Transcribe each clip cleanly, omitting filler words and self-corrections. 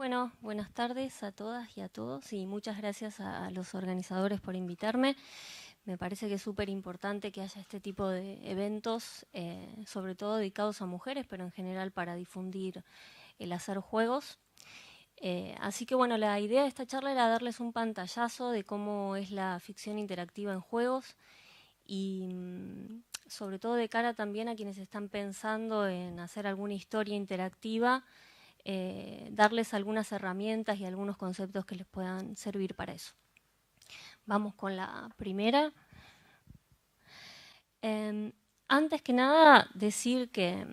Bueno, buenas tardes a todas y a todos y muchas gracias a los organizadores por invitarme. Me parece que es súper importante que haya este tipo de eventos, sobre todo dedicados a mujeres, pero en general para difundir el hacer juegos. Así que bueno, la idea de esta charla era darles un pantallazo de cómo es la ficción interactiva en juegos y sobre todo de cara también a quienes están pensando en hacer alguna historia interactiva, darles algunas herramientas y algunos conceptos que les puedan servir para eso. Vamos con la primera. Antes que nada, decir que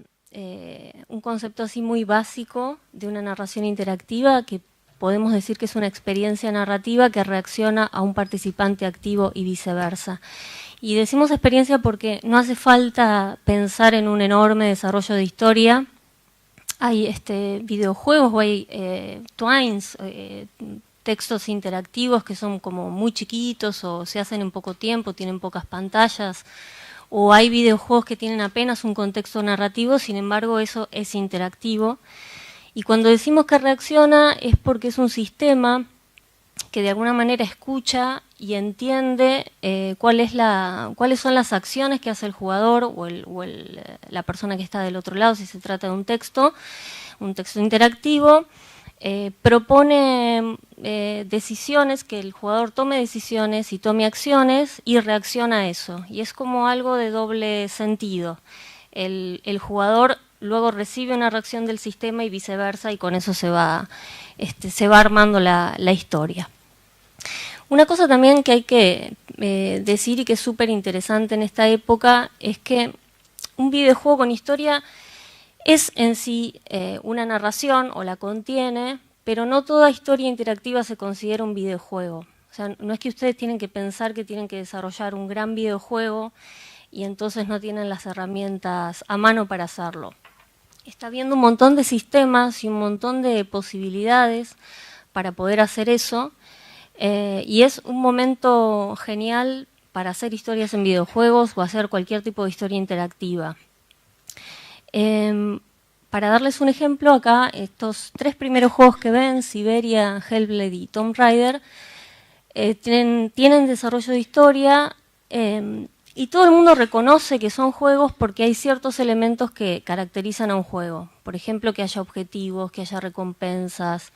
un concepto así muy básico de una narración interactiva, que podemos decir que es una experiencia narrativa que reacciona a un participante activo y viceversa. Y decimos experiencia porque no hace falta pensar en un enorme desarrollo de historia. Hay videojuegos o hay twines, textos interactivos que son como muy chiquitos o se hacen en poco tiempo, tienen pocas pantallas, o hay videojuegos que tienen apenas un contexto narrativo, sin embargo eso es interactivo. Y cuando decimos que reacciona es porque es un sistema que de alguna manera escucha y entiende cuáles son las acciones que hace el jugador o la persona que está del otro lado, si se trata de un texto interactivo. Propone decisiones, que el jugador tome decisiones y tome acciones y reacciona a eso. Y es como algo de doble sentido. El jugador luego recibe una reacción del sistema y viceversa, y con eso se va armando la historia. Una cosa también que hay que decir y que es súper interesante en esta época es que un videojuego con historia es en sí una narración o la contiene, pero no toda historia interactiva se considera un videojuego. O sea, no es que ustedes tienen que pensar que tienen que desarrollar un gran videojuego y entonces no tienen las herramientas a mano para hacerlo. Está habiendo un montón de sistemas y un montón de posibilidades para poder hacer eso, y es un momento genial para hacer historias en videojuegos o hacer cualquier tipo de historia interactiva. Para darles un ejemplo, acá estos tres primeros juegos que ven, Siberia, Hellblade y Tomb Raider, tienen desarrollo de historia, y todo el mundo reconoce que son juegos porque hay ciertos elementos que caracterizan a un juego. Por ejemplo, que haya objetivos, que haya recompensas,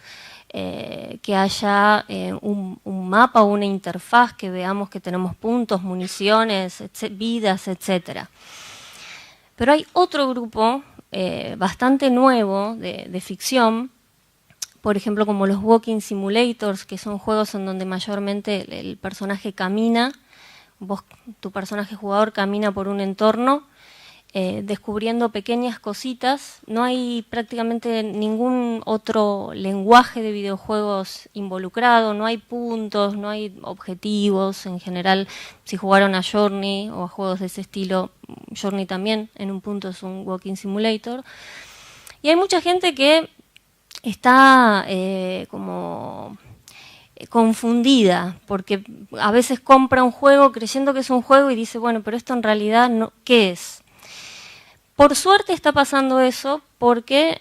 que haya un mapa o una interfaz, que veamos que tenemos puntos, municiones, vidas, etc. Pero hay otro grupo bastante nuevo de ficción, por ejemplo como los Walking Simulators, que son juegos en donde mayormente el personaje camina, tu personaje jugador camina por un entorno, descubriendo pequeñas cositas. No hay prácticamente ningún otro lenguaje de videojuegos involucrado, no hay puntos, no hay objetivos. En general, si jugaron a Journey o a juegos de ese estilo, Journey también en un punto es un walking simulator. Y hay mucha gente que está como confundida, porque a veces compra un juego creyendo que es un juego y dice, bueno, pero esto en realidad no, ¿qué es? Por suerte está pasando eso porque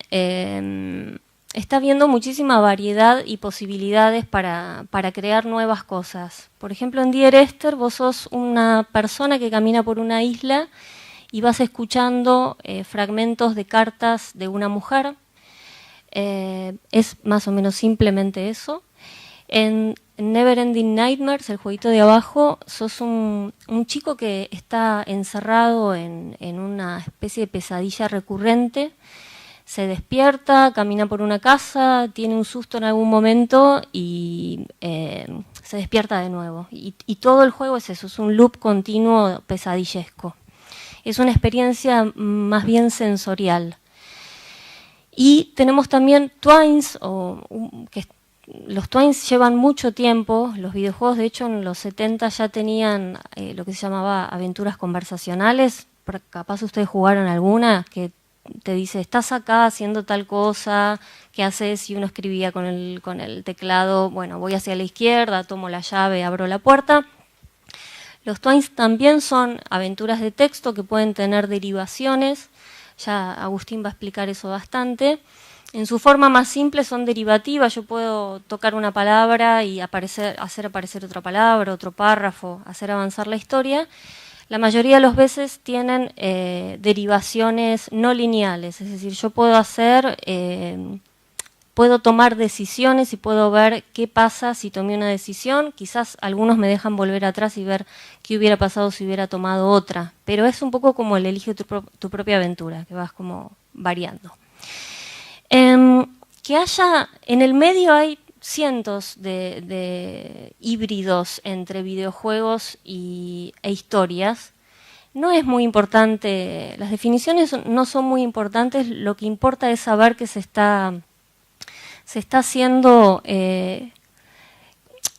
está habiendo muchísima variedad y posibilidades para crear nuevas cosas. Por ejemplo, en Dear Esther vos sos una persona que camina por una isla y vas escuchando fragmentos de cartas de una mujer. Es más o menos simplemente eso. En Neverending Nightmares, el jueguito de abajo, sos un chico que está encerrado en una especie de pesadilla recurrente. Se despierta, camina por una casa, tiene un susto en algún momento y se despierta de nuevo. Y todo el juego es eso, es un loop continuo pesadillesco. Es una experiencia más bien sensorial. Y tenemos también Twines, que los Twines llevan mucho tiempo. Los videojuegos, de hecho, en los 70 ya tenían lo que se llamaba aventuras conversacionales. Capaz ustedes jugaron alguna que te dice, estás acá haciendo tal cosa, ¿qué haces? Y uno escribía con el teclado, bueno, voy hacia la izquierda, tomo la llave, abro la puerta. Los Twines también son aventuras de texto que pueden tener derivaciones. Ya Agustín va a explicar eso bastante. En su forma más simple son derivativas, yo puedo tocar una palabra y hacer aparecer otra palabra, otro párrafo, hacer avanzar la historia. La mayoría de las veces tienen derivaciones no lineales, es decir, yo puedo tomar decisiones y puedo ver qué pasa si tomé una decisión. Quizás algunos me dejan volver atrás y ver qué hubiera pasado si hubiera tomado otra, pero es un poco como el elige tu propia aventura, que vas como variando. Que haya, en el medio hay cientos de híbridos entre videojuegos e historias. No es muy importante, las definiciones no son muy importantes, lo que importa es saber que se está haciendo,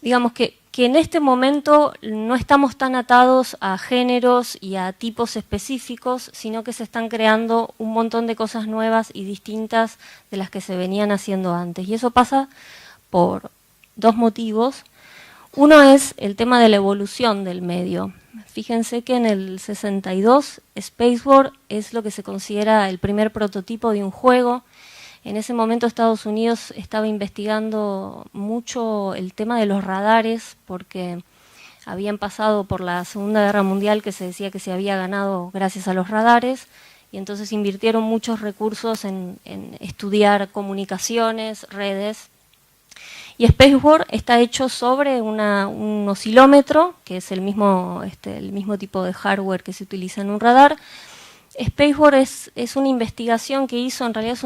digamos que en este momento no estamos tan atados a géneros y a tipos específicos, sino que se están creando un montón de cosas nuevas y distintas de las que se venían haciendo antes. Y eso pasa por dos motivos. Uno es el tema de la evolución del medio. Fíjense que en el 62 Spaceball es lo que se considera el primer prototipo de un juego. En ese momento Estados Unidos estaba investigando mucho el tema de los radares porque habían pasado por la Segunda Guerra Mundial que se decía que se había ganado gracias a los radares y entonces invirtieron muchos recursos en estudiar comunicaciones, redes. Y Spaceball está hecho sobre un oscilómetro, que es el mismo tipo de hardware que se utiliza en un radar. Spaceball es una investigación que hizo, en realidad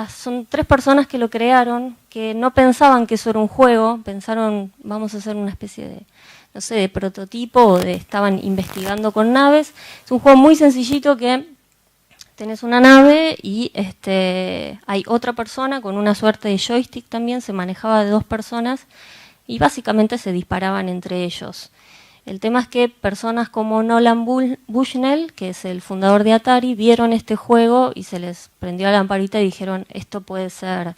son tres personas que lo crearon, que no pensaban que eso era un juego, pensaron vamos a hacer una especie de, no sé, de prototipo, o estaban investigando con naves. Es un juego muy sencillito que tenés una nave y hay otra persona con una suerte de joystick también, se manejaba de dos personas y básicamente se disparaban entre ellos. El tema es que personas como Nolan Bushnell, que es el fundador de Atari, vieron este juego y se les prendió la lamparita y dijeron, esto puede ser,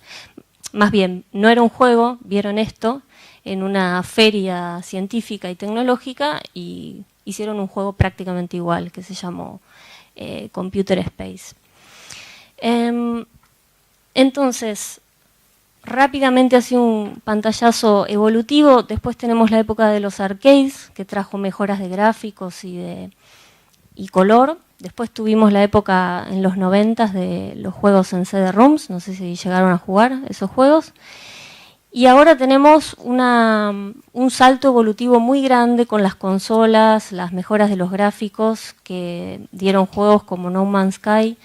más bien, no era un juego, vieron esto en una feria científica y tecnológica y hicieron un juego prácticamente igual, que se llamó Computer Space. Entonces, rápidamente así un pantallazo evolutivo. Después tenemos la época de los arcades, que trajo mejoras de gráficos y color. Después tuvimos la época en los 90 de los juegos en CD-ROMs, no sé si llegaron a jugar esos juegos. Y ahora tenemos un salto evolutivo muy grande con las consolas, las mejoras de los gráficos que dieron juegos como No Man's Sky,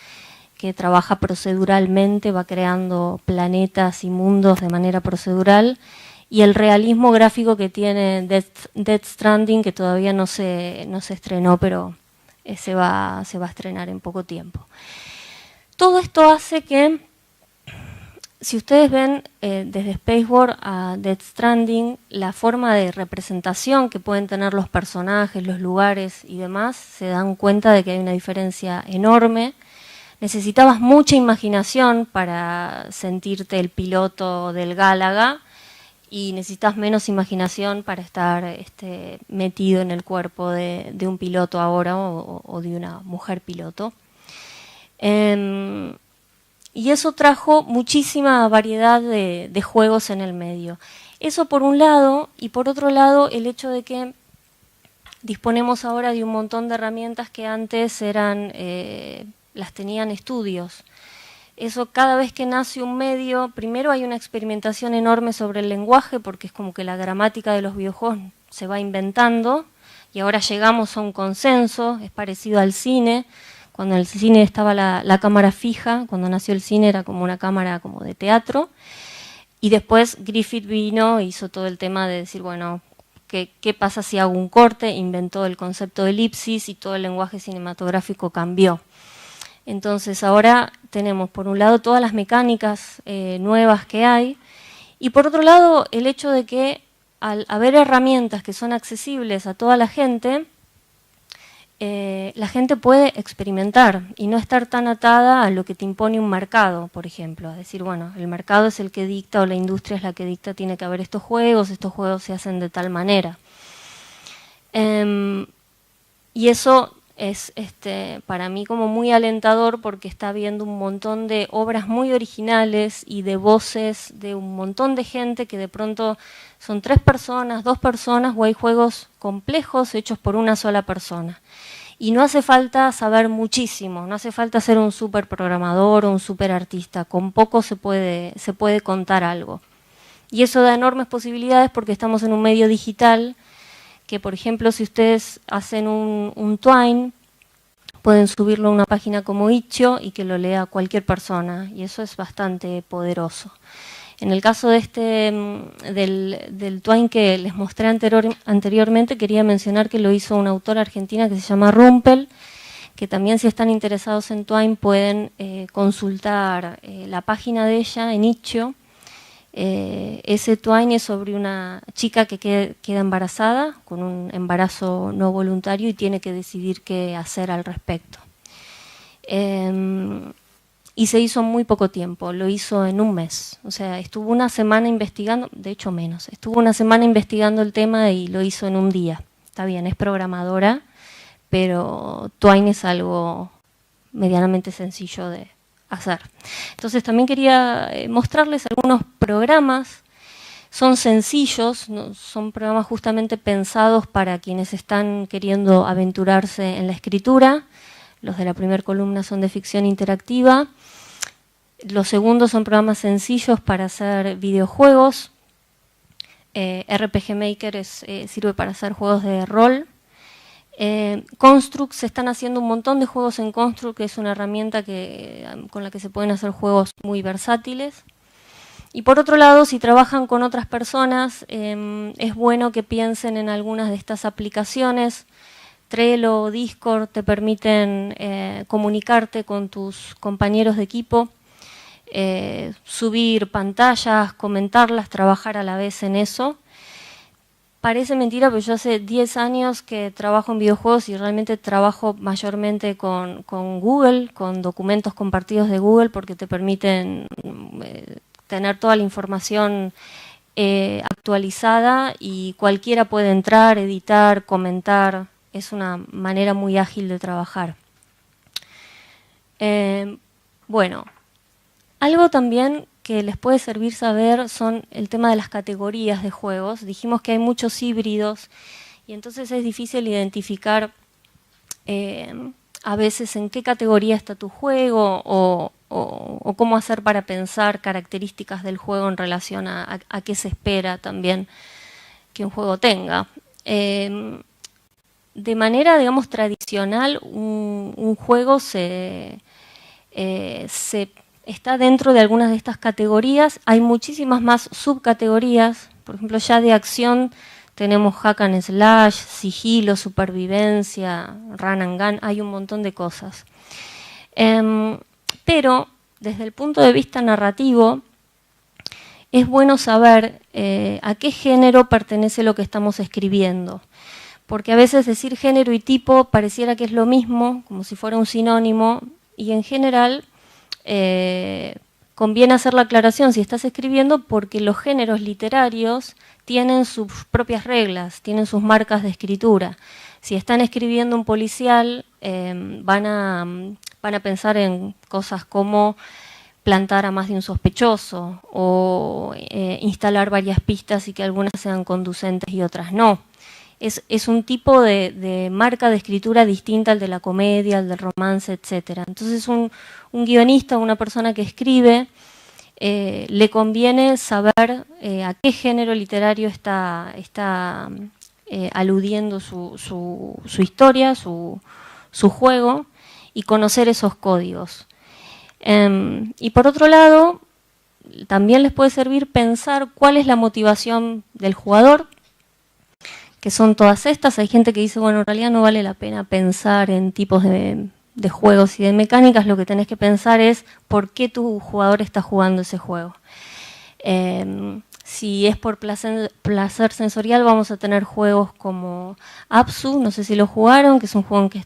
que trabaja proceduralmente, va creando planetas y mundos de manera procedural, y el realismo gráfico que tiene Death Stranding, que todavía no se estrenó, pero se va a estrenar en poco tiempo. Todo esto hace que, si ustedes ven desde Spaceball a Death Stranding, la forma de representación que pueden tener los personajes, los lugares y demás, se dan cuenta de que hay una diferencia enorme. Necesitabas mucha imaginación para sentirte el piloto del Gálaga y necesitas menos imaginación para estar metido en el cuerpo de un piloto ahora o de una mujer piloto. Y eso trajo muchísima variedad de juegos en el medio. Eso por un lado, y por otro lado el hecho de que disponemos ahora de un montón de herramientas que antes las tenían estudios. Eso, cada vez que nace un medio, primero hay una experimentación enorme sobre el lenguaje, porque es como que la gramática de los videojuegos se va inventando, y ahora llegamos a un consenso, es parecido al cine. Cuando en el cine estaba la cámara fija, cuando nació el cine era como una cámara como de teatro, y después Griffith vino e hizo todo el tema de decir, bueno, ¿qué pasa si hago un corte? Inventó el concepto de elipsis y todo el lenguaje cinematográfico cambió. Entonces ahora tenemos por un lado todas las mecánicas nuevas que hay y por otro lado el hecho de que al haber herramientas que son accesibles a toda la gente puede experimentar y no estar tan atada a lo que te impone un mercado, por ejemplo. Es decir, bueno, el mercado es el que dicta o la industria es la que dicta, tiene que haber estos juegos se hacen de tal manera. Y eso es para mí como muy alentador porque está viendo un montón de obras muy originales y de voces de un montón de gente que de pronto son 3 personas, 2 personas, o hay juegos complejos hechos por una sola persona. Y no hace falta saber muchísimo, no hace falta ser un súper programador o un súper artista, con poco se puede contar algo. Y eso da enormes posibilidades porque estamos en un medio digital que, por ejemplo, si ustedes hacen un Twine, pueden subirlo a una página como Itch.io y que lo lea cualquier persona, y eso es bastante poderoso. En el caso de del Twine que les mostré anteriormente, quería mencionar que lo hizo una autora argentina que se llama Rumpel, que también, si están interesados en Twine, pueden consultar la página de ella en Itch.io. Ese Twine es sobre una chica que queda embarazada, con un embarazo no voluntario, y tiene que decidir qué hacer al respecto. Y se hizo en muy poco tiempo, lo hizo en un mes. O sea, estuvo una semana investigando, de hecho menos, estuvo una semana investigando el tema y lo hizo en un día. Está bien, es programadora, pero Twine es algo medianamente sencillo de hacer. Entonces también quería mostrarles algunos programas. Son sencillos, ¿no? Son programas justamente pensados para quienes están queriendo aventurarse en la escritura. Los de la primera columna son de ficción interactiva. Los segundos son programas sencillos para hacer videojuegos. RPG Maker sirve para hacer juegos de rol. Construct, se están haciendo un montón de juegos en Construct, que es una herramienta con la que se pueden hacer juegos muy versátiles. Y por otro lado, si trabajan con otras personas, es bueno que piensen en algunas de estas aplicaciones. Trello o Discord te permiten comunicarte con tus compañeros de equipo, subir pantallas, comentarlas, trabajar a la vez en eso. Parece mentira, pero yo hace 10 años que trabajo en videojuegos y realmente trabajo mayormente con Google, con documentos compartidos de Google, porque te permiten tener toda la información actualizada y cualquiera puede entrar, editar, comentar. Es una manera muy ágil de trabajar. Bueno, algo también que les puede servir saber son el tema de las categorías de juegos. Dijimos que hay muchos híbridos y entonces es difícil identificar a veces en qué categoría está tu juego o cómo hacer para pensar características del juego en relación a qué se espera también que un juego tenga. De manera, digamos, tradicional, un juego se está dentro de algunas de estas categorías. Hay muchísimas más subcategorías. Por ejemplo, ya de acción tenemos hack and slash, sigilo, supervivencia, run and gun. Hay un montón de cosas. Pero desde el punto de vista narrativo, es bueno saber a qué género pertenece lo que estamos escribiendo. Porque a veces decir género y tipo pareciera que es lo mismo, como si fuera un sinónimo, y en general conviene hacer la aclaración si estás escribiendo, porque los géneros literarios tienen sus propias reglas, tienen sus marcas de escritura. Si están escribiendo un policial, van a pensar en cosas como plantar a más de un sospechoso o instalar varias pistas y que algunas sean conducentes y otras no. Es un tipo de marca de escritura distinta al de la comedia, al del romance, etc. Entonces un guionista, una persona que escribe, le conviene saber a qué género literario está aludiendo su historia, su juego, y conocer esos códigos. Y por otro lado, también les puede servir pensar cuál es la motivación del jugador, que son todas estas. Hay gente que dice, bueno, en realidad no vale la pena pensar en tipos de juegos y de mecánicas, lo que tenés que pensar es por qué tu jugador está jugando ese juego. Si es por placer sensorial, vamos a tener juegos como Abzu, no sé si lo jugaron, que es un juego en que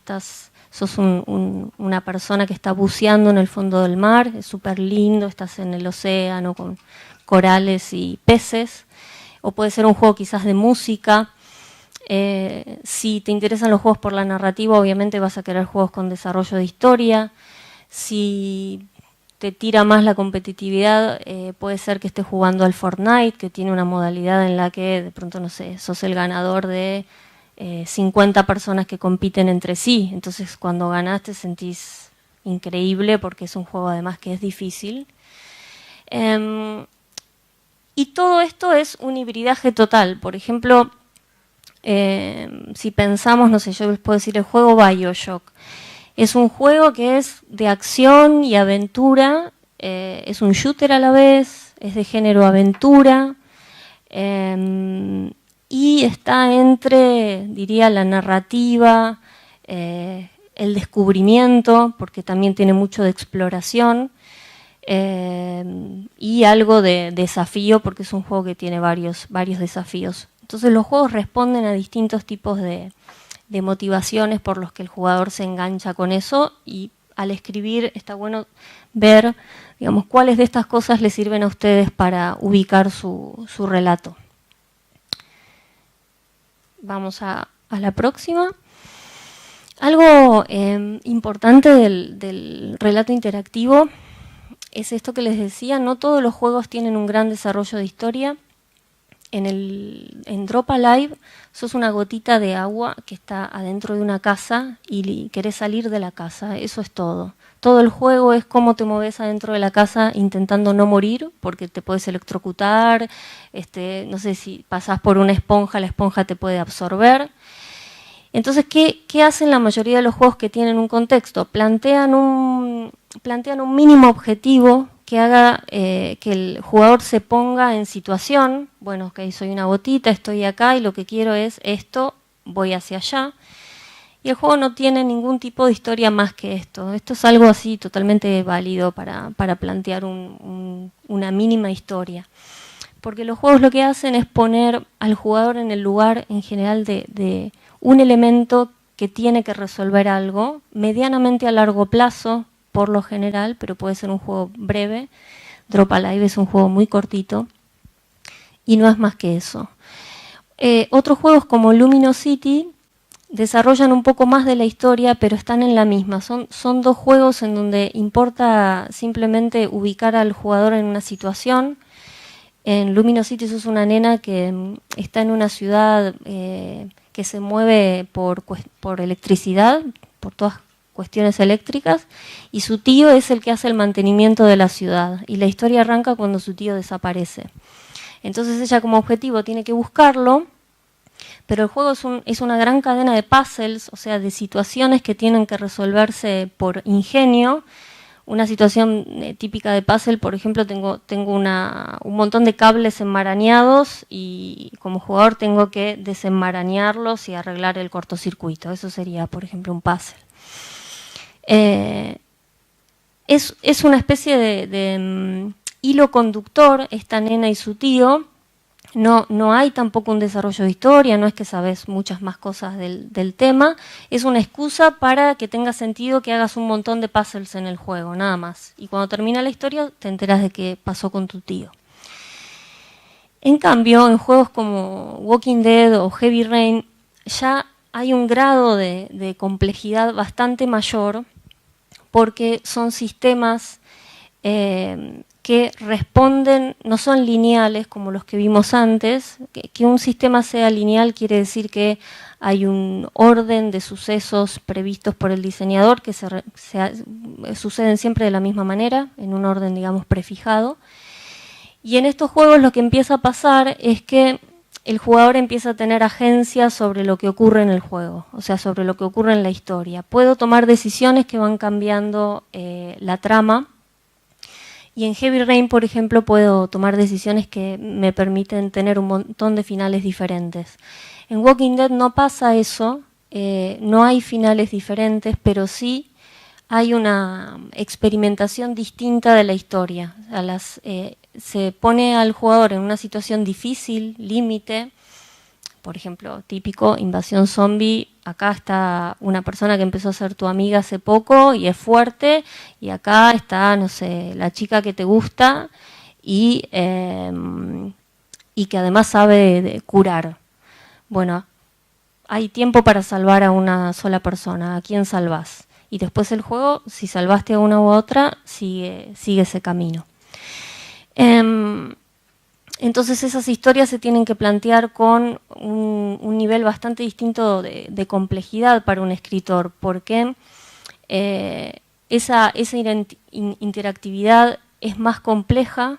sos una persona que está buceando en el fondo del mar, es súper lindo, estás en el océano con corales y peces. O puede ser un juego quizás de música. Si te interesan los juegos por la narrativa, obviamente vas a querer juegos con desarrollo de historia. Si te tira más la competitividad, puede ser que estés jugando al Fortnite, que tiene una modalidad en la que de pronto, no sé, sos el ganador de 50 personas que compiten entre sí. Entonces cuando ganás te sentís increíble porque es un juego además que es difícil. Y todo esto es un hibridaje total. Por ejemplo, si pensamos, no sé, yo les puedo decir el juego BioShock. Es un juego que es de acción y aventura, es un shooter a la vez, es de género aventura, y está entre, diría, la narrativa, el descubrimiento, porque también tiene mucho de exploración, y algo de desafío, porque es un juego que tiene varios desafíos. Entonces los juegos responden a distintos tipos de motivaciones por los que el jugador se engancha con eso, y al escribir está bueno ver, digamos, cuáles de estas cosas le sirven a ustedes para ubicar su relato. Vamos a la próxima. Algo importante del relato interactivo es esto que les decía, no todos los juegos tienen un gran desarrollo de historia. En Drop Alive sos una gotita de agua que está adentro de una casa y querés salir de la casa, eso es todo. Todo el juego es cómo te moves adentro de la casa intentando no morir, porque te puedes electrocutar, no sé, si pasás por una esponja, la esponja te puede absorber. Entonces, ¿qué hacen la mayoría de los juegos que tienen un contexto? Plantean un mínimo objetivo que haga que el jugador se ponga en situación, bueno, ok, soy una gotita, estoy acá y lo que quiero es esto, voy hacia allá. Y el juego no tiene ningún tipo de historia más que esto. Esto es algo así totalmente válido para plantear una mínima historia. Porque los juegos lo que hacen es poner al jugador en el lugar en general de un elemento que tiene que resolver algo medianamente a largo plazo, por lo general, pero puede ser un juego breve. Drop Alive es un juego muy cortito y no es más que eso. Otros juegos como Luminosity desarrollan un poco más de la historia, pero están en la misma. Son dos juegos en donde importa simplemente ubicar al jugador en una situación. En Luminosity sos una nena que está en una ciudad que se mueve por electricidad, por todas cuestiones eléctricas, y su tío es el que hace el mantenimiento de la ciudad. Y la historia arranca cuando su tío desaparece. Entonces ella como objetivo tiene que buscarlo, pero el juego es una gran cadena de puzzles, o sea, de situaciones que tienen que resolverse por ingenio. Una situación típica de puzzle, por ejemplo, tengo un montón de cables enmarañados y como jugador tengo que desenmarañarlos y arreglar el cortocircuito. Eso sería, por ejemplo, un puzzle. Es una especie de hilo conductor, esta nena y su tío. No hay tampoco un desarrollo de historia, no es que sabes muchas más cosas del tema, es una excusa para que tenga sentido que hagas un montón de puzzles en el juego, nada más. Y cuando termina la historia te enteras de qué pasó con tu tío. En cambio, en juegos como Walking Dead o Heavy Rain ya hay un grado de complejidad bastante mayor porque son sistemas que responden, no son lineales como los que vimos antes. Que un sistema sea lineal quiere decir que hay un orden de sucesos previstos por el diseñador que suceden siempre de la misma manera, en un orden, digamos, prefijado. Y en estos juegos lo que empieza a pasar es que el jugador empieza a tener agencia sobre lo que ocurre en el juego, o sea, sobre lo que ocurre en la historia. Puedo tomar decisiones que van cambiando la trama. Y en Heavy Rain, por ejemplo, puedo tomar decisiones que me permiten tener un montón de finales diferentes. En Walking Dead no pasa eso, no hay finales diferentes, pero sí hay una experimentación distinta de la historia. Se pone al jugador en una situación difícil, límite. Por ejemplo, típico, invasión zombie, acá está una persona que empezó a ser tu amiga hace poco y es fuerte, y acá está, no sé, la chica que te gusta y que además sabe curar. Bueno, hay tiempo para salvar a una sola persona, ¿a quién salvás? Y después el juego, si salvaste a una u otra, sigue ese camino. Entonces esas historias se tienen que plantear con un nivel bastante distinto de complejidad para un escritor, porque esa interactividad es más compleja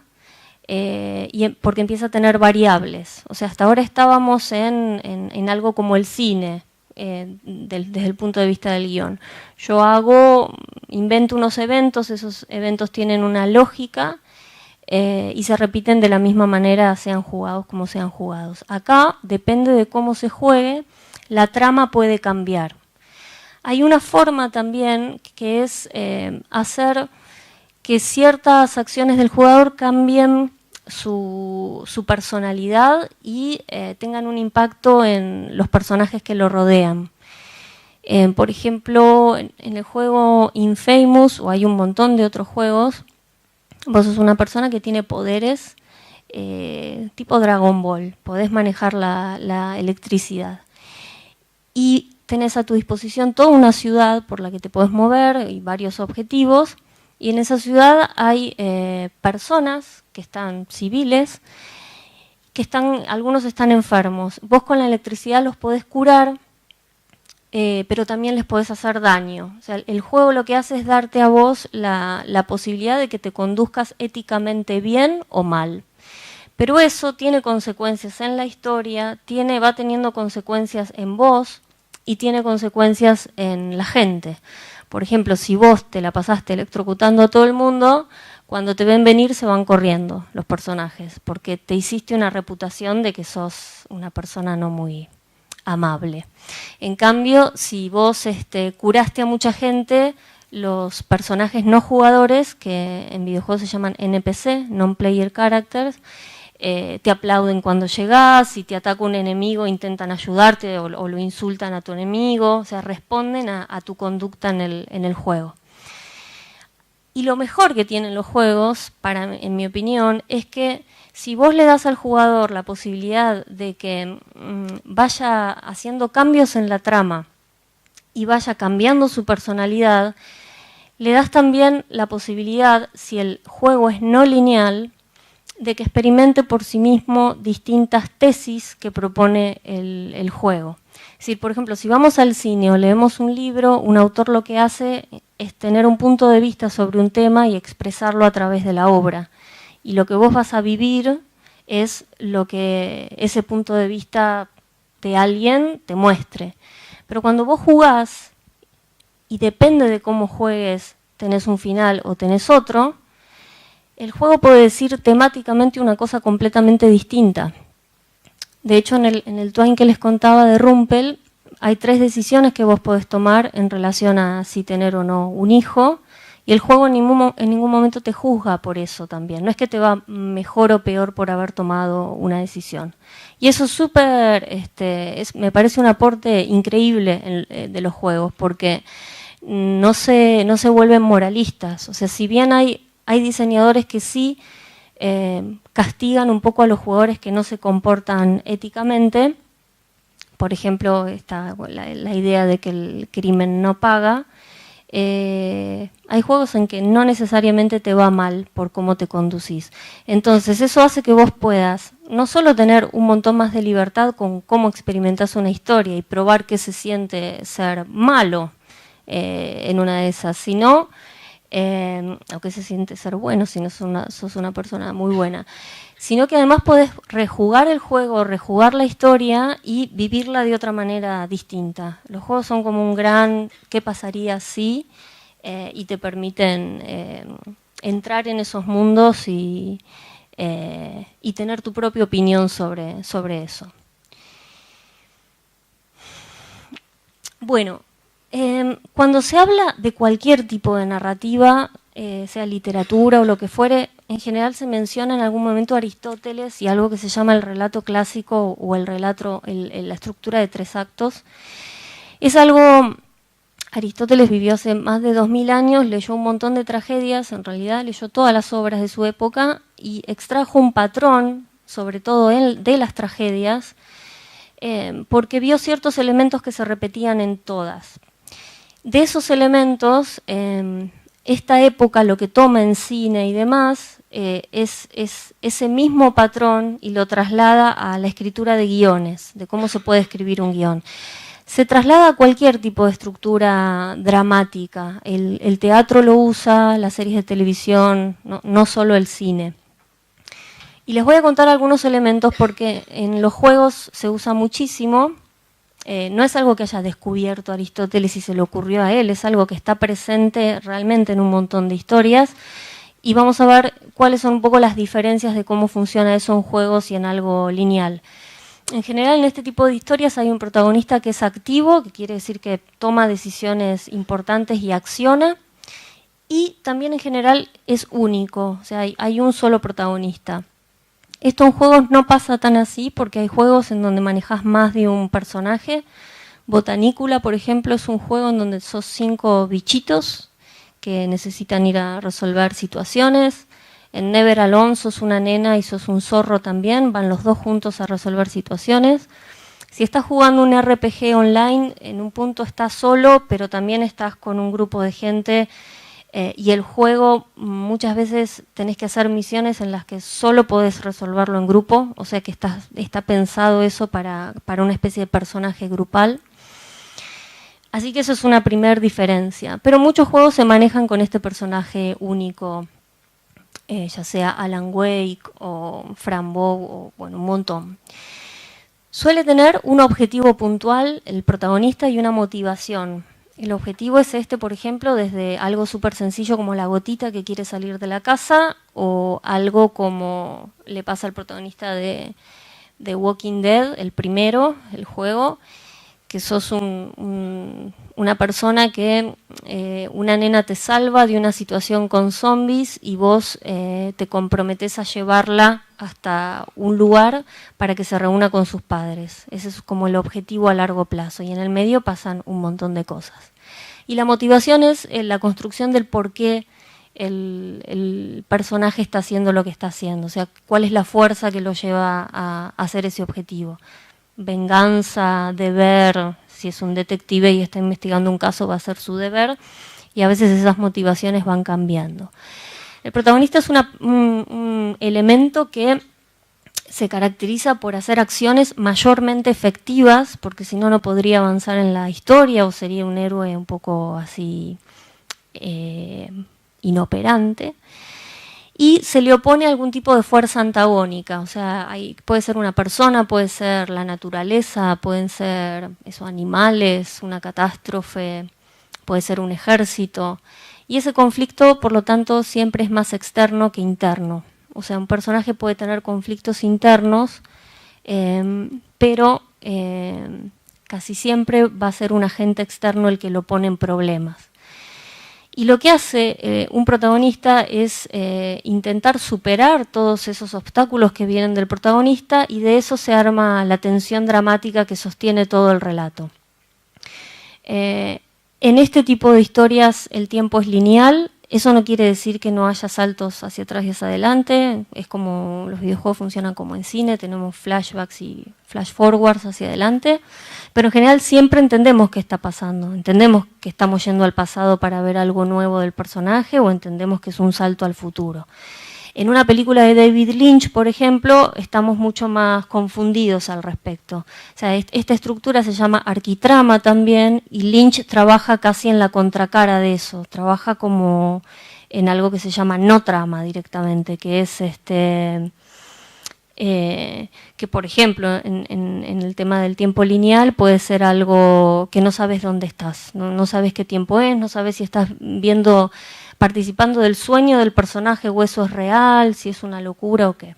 porque empieza a tener variables. O sea, hasta ahora estábamos en algo como el cine, desde el punto de vista del guión. Yo invento unos eventos, esos eventos tienen una lógica y se repiten de la misma manera, sean jugados como sean jugados. Acá, depende de cómo se juegue, la trama puede cambiar. Hay una forma también que es hacer que ciertas acciones del jugador cambien su personalidad y tengan un impacto en los personajes que lo rodean. Por ejemplo, en el juego Infamous, o hay un montón de otros juegos, vos sos una persona que tiene poderes tipo Dragon Ball, podés manejar la electricidad. Y tenés a tu disposición toda una ciudad por la que te podés mover y varios objetivos. Y en esa ciudad hay personas que están civiles, algunos están enfermos. Vos con la electricidad los podés curar, pero también les podés hacer daño. O sea, el juego lo que hace es darte a vos la posibilidad de que te conduzcas éticamente bien o mal. Pero eso tiene consecuencias en la historia, va teniendo consecuencias en vos y tiene consecuencias en la gente. Por ejemplo, si vos te la pasaste electrocutando a todo el mundo, cuando te ven venir se van corriendo los personajes, porque te hiciste una reputación de que sos una persona no muy amable. En cambio, si vos curaste a mucha gente, los personajes no jugadores, que en videojuegos se llaman NPC, Non-Player Characters, te aplauden cuando llegás, si te ataca un enemigo intentan ayudarte o lo insultan a tu enemigo, o sea, responden a tu conducta en el juego. Y lo mejor que tienen los juegos, en mi opinión, es que si vos le das al jugador la posibilidad de que vaya haciendo cambios en la trama y vaya cambiando su personalidad, le das también la posibilidad, si el juego es no lineal, de que experimente por sí mismo distintas tesis que propone el juego. Es decir, por ejemplo, si vamos al cine o leemos un libro, un autor lo que hace es tener un punto de vista sobre un tema y expresarlo a través de la obra. Y lo que vos vas a vivir es lo que ese punto de vista de alguien te muestre. Pero cuando vos jugás, y depende de cómo juegues, tenés un final o tenés otro, el juego puede decir temáticamente una cosa completamente distinta. De hecho, en el Twain que les contaba de Rumpel, hay 3 decisiones que vos podés tomar en relación a si tener o no un hijo, y el juego en ningún momento te juzga por eso también. No es que te va mejor o peor por haber tomado una decisión. Y eso es súper, me parece un aporte increíble de los juegos, porque no se vuelven moralistas. O sea, si bien hay diseñadores que sí castigan un poco a los jugadores que no se comportan éticamente. Por ejemplo, está la idea de que el crimen no paga. Hay juegos en que no necesariamente te va mal por cómo te conducís. Entonces eso hace que vos puedas no solo tener un montón más de libertad con cómo experimentás una historia y probar qué se siente ser malo en una de esas, sino o qué se siente ser bueno si no sos una persona muy buena, sino que además podés rejugar el juego, rejugar la historia y vivirla de otra manera distinta. Los juegos son como un gran ¿qué pasaría si? Y te permiten entrar en esos mundos y tener tu propia opinión sobre eso. Bueno, cuando se habla de cualquier tipo de narrativa, sea literatura o lo que fuere, en general se menciona en algún momento Aristóteles y algo que se llama el relato clásico o el relato, la estructura de 3 actos. Es algo, Aristóteles vivió hace más de 2000 años, leyó un montón de tragedias, en realidad leyó todas las obras de su época y extrajo un patrón, sobre todo de las tragedias, porque vio ciertos elementos que se repetían en todas. De esos elementos, esta época lo que toma en cine y demás es ese mismo patrón y lo traslada a la escritura de guiones, de cómo se puede escribir un guión. Se traslada a cualquier tipo de estructura dramática. El teatro lo usa, las series de televisión, no solo el cine. Y les voy a contar algunos elementos porque en los juegos se usa muchísimo. No es algo que haya descubierto Aristóteles y se le ocurrió a él, es algo que está presente realmente en un montón de historias. Y vamos a ver cuáles son un poco las diferencias de cómo funciona eso en juegos y en algo lineal. En general, en este tipo de historias hay un protagonista que es activo, que quiere decir que toma decisiones importantes y acciona. Y también en general es único, o sea, hay un solo protagonista. Esto en juegos no pasa tan así porque hay juegos en donde manejas más de un personaje. Botanícula, por ejemplo, es un juego en donde sos 5 bichitos que necesitan ir a resolver situaciones. En Never Alone sos una nena y sos un zorro también, van los dos juntos a resolver situaciones. Si estás jugando un RPG online, en un punto estás solo, pero también estás con un grupo de gente. Y el juego muchas veces tenés que hacer misiones en las que solo podés resolverlo en grupo, o sea que está pensado eso para una especie de personaje grupal. Así que eso es una primera diferencia. Pero muchos juegos se manejan con este personaje único, ya sea Alan Wake o Fran Bow, o bueno, un montón. Suele tener un objetivo puntual, el protagonista, y una motivación. El objetivo es por ejemplo, desde algo súper sencillo como la gotita que quiere salir de la casa, o algo como le pasa al protagonista de Walking Dead, el primero, el juego, que sos una persona que una nena te salva de una situación con zombies y vos te comprometés a llevarla hasta un lugar para que se reúna con sus padres. Ese es como el objetivo a largo plazo y en el medio pasan un montón de cosas. Y la motivación es la construcción del por qué el personaje está haciendo lo que está haciendo, o sea, cuál es la fuerza que lo lleva a hacer ese objetivo. Venganza, deber, si es un detective y está investigando un caso va a ser su deber, y a veces esas motivaciones van cambiando. El protagonista es un elemento que se caracteriza por hacer acciones mayormente efectivas, porque si no, no podría avanzar en la historia o sería un héroe un poco así inoperante. Y se le opone algún tipo de fuerza antagónica, o sea, puede ser una persona, puede ser la naturaleza, pueden ser animales, una catástrofe, puede ser un ejército. Y ese conflicto, por lo tanto, siempre es más externo que interno. O sea, un personaje puede tener conflictos internos, pero casi siempre va a ser un agente externo el que lo pone en problemas. Y lo que hace un protagonista es intentar superar todos esos obstáculos que vienen del protagonista y de eso se arma la tensión dramática que sostiene todo el relato. En este tipo de historias el tiempo es lineal. Eso no quiere decir que no haya saltos hacia atrás y hacia adelante. Es como los videojuegos funcionan como en cine, tenemos flashbacks y flash forwards hacia adelante. Pero en general siempre entendemos qué está pasando. Entendemos que estamos yendo al pasado para ver algo nuevo del personaje o entendemos que es un salto al futuro. En una película de David Lynch, por ejemplo, estamos mucho más confundidos al respecto. O sea, esta estructura se llama arquitrama también y Lynch trabaja casi en la contracara de eso. Trabaja como en algo que se llama no trama directamente, que es que, por ejemplo, en el tema del tiempo lineal puede ser algo que no sabes dónde estás, no sabes qué tiempo es, no sabes si estás participando del sueño del personaje o eso es real, si es una locura o qué.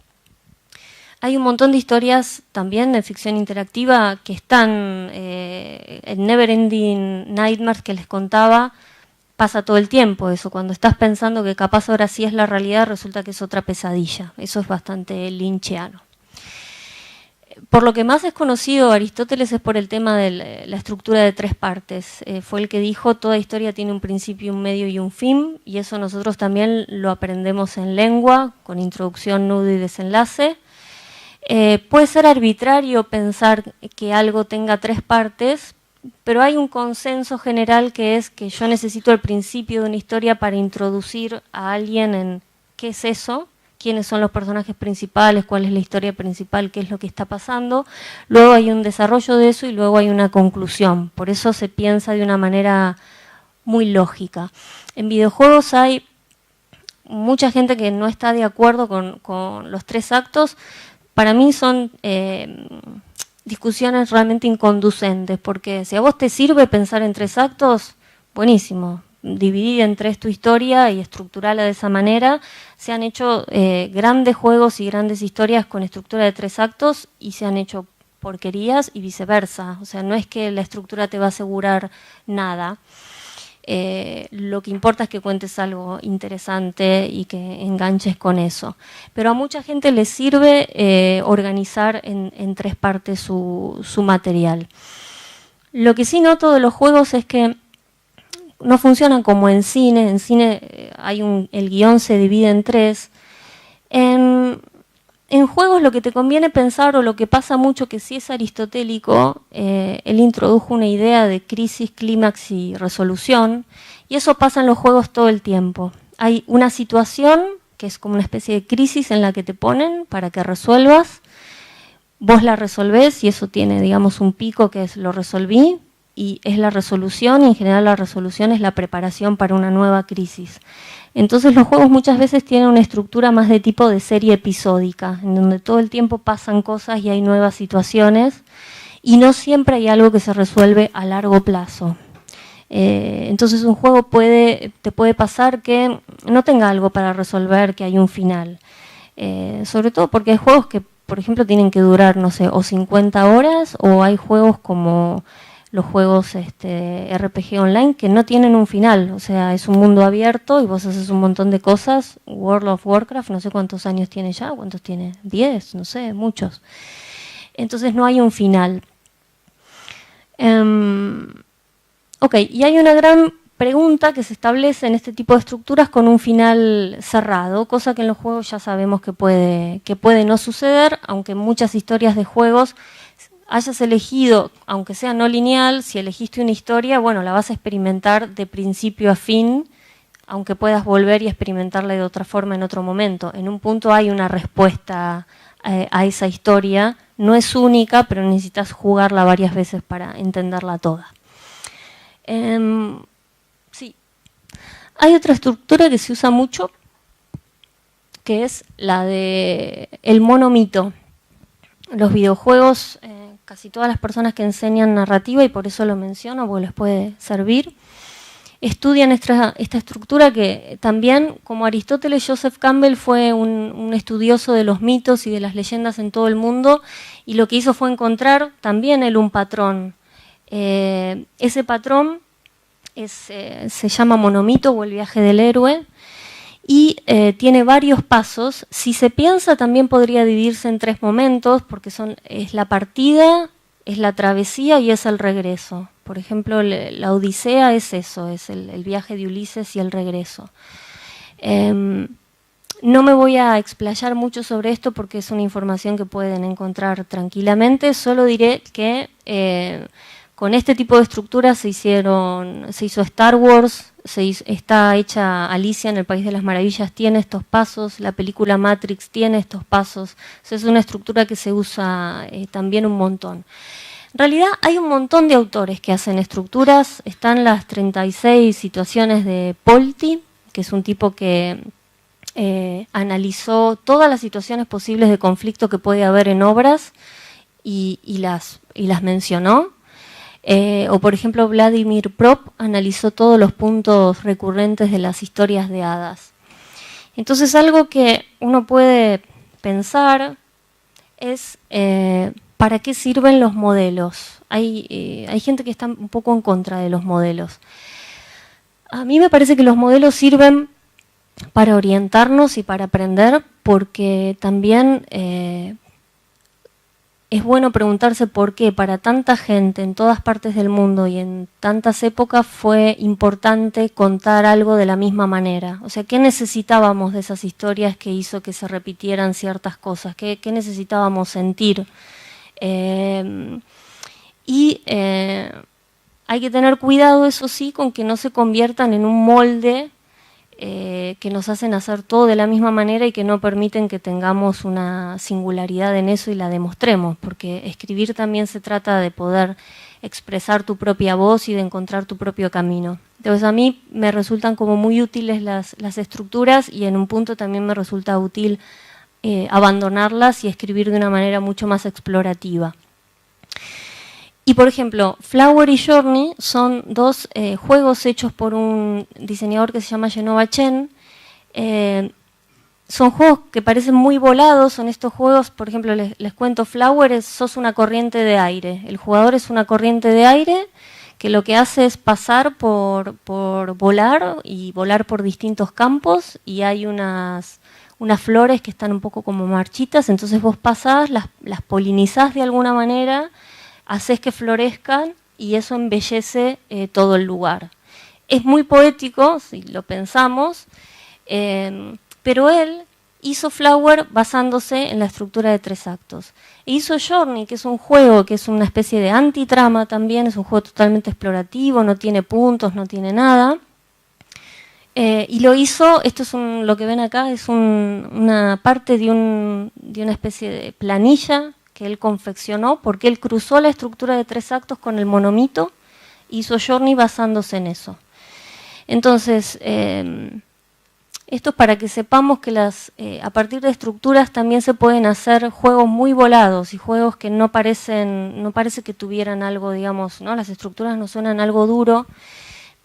Hay un montón de historias también de ficción interactiva que están en Neverending Nightmares que les contaba, pasa todo el tiempo eso, cuando estás pensando que capaz ahora sí es la realidad, resulta que es otra pesadilla. Eso es bastante lynchiano. Por lo que más es conocido Aristóteles es por el tema de la estructura de 3 partes. Fue el que dijo, toda historia tiene un principio, un medio y un fin, y eso nosotros también lo aprendemos en lengua, con introducción, nudo y desenlace. Puede ser arbitrario pensar que algo tenga 3 partes, pero hay un consenso general que es que yo necesito el principio de una historia para introducir a alguien en qué es eso, quiénes son los personajes principales, cuál es la historia principal, qué es lo que está pasando. Luego hay un desarrollo de eso y luego hay una conclusión. Por eso se piensa de una manera muy lógica. En videojuegos hay mucha gente que no está de acuerdo con los 3 actos. Para mí son discusiones realmente inconducentes, porque si a vos te sirve pensar en 3 actos, buenísimo. Dividir en 3 tu historia y estructurarla de esa manera. Se han hecho grandes juegos y grandes historias con estructura de 3 actos y se han hecho porquerías y viceversa. O sea, no es que la estructura te va a asegurar nada. Lo que importa es que cuentes algo interesante y que enganches con eso. Pero a mucha gente le sirve organizar en 3 partes su material. Lo que sí noto de los juegos es que no funcionan como en cine. En cine el guión se divide en 3. En juegos lo que te conviene pensar, o lo que pasa mucho, que sí es aristotélico, él introdujo una idea de crisis, clímax y resolución, y eso pasa en los juegos todo el tiempo. Hay una situación que es como una especie de crisis en la que te ponen para que resuelvas, vos la resolvés y eso tiene, digamos, un pico que es lo resolví, y es la resolución, y en general la resolución es la preparación para una nueva crisis. Entonces los juegos muchas veces tienen una estructura más de tipo de serie episódica, en donde todo el tiempo pasan cosas y hay nuevas situaciones, y no siempre hay algo que se resuelve a largo plazo. Entonces un juego te puede pasar que no tenga algo para resolver, que hay un final. Sobre todo porque hay juegos que, por ejemplo, tienen que durar, no sé, o 50 horas, o hay juegos como los juegos RPG online que no tienen un final, o sea, es un mundo abierto y vos haces un montón de cosas. World of Warcraft, no sé cuántos años tiene ya, ¿cuántos tiene? 10, no sé, muchos. Entonces no hay un final. Ok, y hay una gran pregunta que se establece en este tipo de estructuras con un final cerrado, cosa que en los juegos ya sabemos que puede no suceder, aunque en muchas historias de juegos hayas elegido, aunque sea no lineal, si elegiste una historia, bueno, la vas a experimentar de principio a fin, aunque puedas volver y experimentarla de otra forma en otro momento. En un punto hay una respuesta a esa historia, no es única, pero necesitas jugarla varias veces para entenderla toda. Sí. Hay otra estructura que se usa mucho, que es la de el monomito. Los videojuegos, casi todas las personas que enseñan narrativa, y por eso lo menciono, porque les puede servir, estudian esta estructura que también, como Aristóteles, Joseph Campbell fue un estudioso de los mitos y de las leyendas en todo el mundo, y lo que hizo fue encontrar también él un patrón. Ese patrón se llama monomito o el viaje del héroe, y tiene varios pasos. Si se piensa, también podría dividirse en 3 momentos, porque es la partida, es la travesía y es el regreso. Por ejemplo, la Odisea es eso, es el viaje de Ulises y el regreso. No me voy a explayar mucho sobre esto porque es una información que pueden encontrar tranquilamente, solo diré que con este tipo de estructuras se hizo Star Wars, está hecha Alicia en el País de las Maravillas, tiene estos pasos, la película Matrix tiene estos pasos. O sea, es una estructura que se usa también un montón. En realidad hay un montón de autores que hacen estructuras. Están las 36 situaciones de Polti, que es un tipo que analizó todas las situaciones posibles de conflicto que puede haber en obras y las mencionó. O por ejemplo Vladimir Prop analizó todos los puntos recurrentes de las historias de hadas. Entonces algo que uno puede pensar es ¿para qué sirven los modelos? Hay gente que está un poco en contra de los modelos. A mí me parece que los modelos sirven para orientarnos y para aprender, porque también es bueno preguntarse por qué para tanta gente en todas partes del mundo y en tantas épocas fue importante contar algo de la misma manera. O sea, ¿qué necesitábamos de esas historias que hizo que se repitieran ciertas cosas? ¿Qué necesitábamos sentir? Hay que tener cuidado, eso sí, con que no se conviertan en un molde que nos hacen hacer todo de la misma manera y que no permiten que tengamos una singularidad en eso y la demostremos, porque escribir también se trata de poder expresar tu propia voz y de encontrar tu propio camino. Entonces a mí me resultan como muy útiles las estructuras y en un punto también me resulta útil abandonarlas y escribir de una manera mucho más explorativa. Y por ejemplo, Flower y Journey son dos juegos hechos por un diseñador que se llama Genova Chen. Son juegos que parecen muy volados, son estos juegos, por ejemplo, les cuento, Flower sos una corriente de aire. El jugador es una corriente de aire que lo que hace es pasar por volar y volar por distintos campos y hay unas flores que están un poco como marchitas, entonces vos pasás, las polinizás de alguna manera, haces que florezcan y eso embellece todo el lugar. Es muy poético, si lo pensamos, pero él hizo Flower basándose en la estructura de 3 actos. E hizo Journey, que es un juego que es una especie de antitrama también, es un juego totalmente explorativo, no tiene puntos, no tiene nada. Y lo hizo, esto es lo que ven acá, es una parte de una especie de planilla que él confeccionó, porque él cruzó la estructura de 3 actos con el monomito, hizo Journey basándose en eso. Entonces, esto es para que sepamos que a partir de estructuras también se pueden hacer juegos muy volados y juegos que no parece que tuvieran algo, digamos, ¿no? Las estructuras nos suenan algo duro,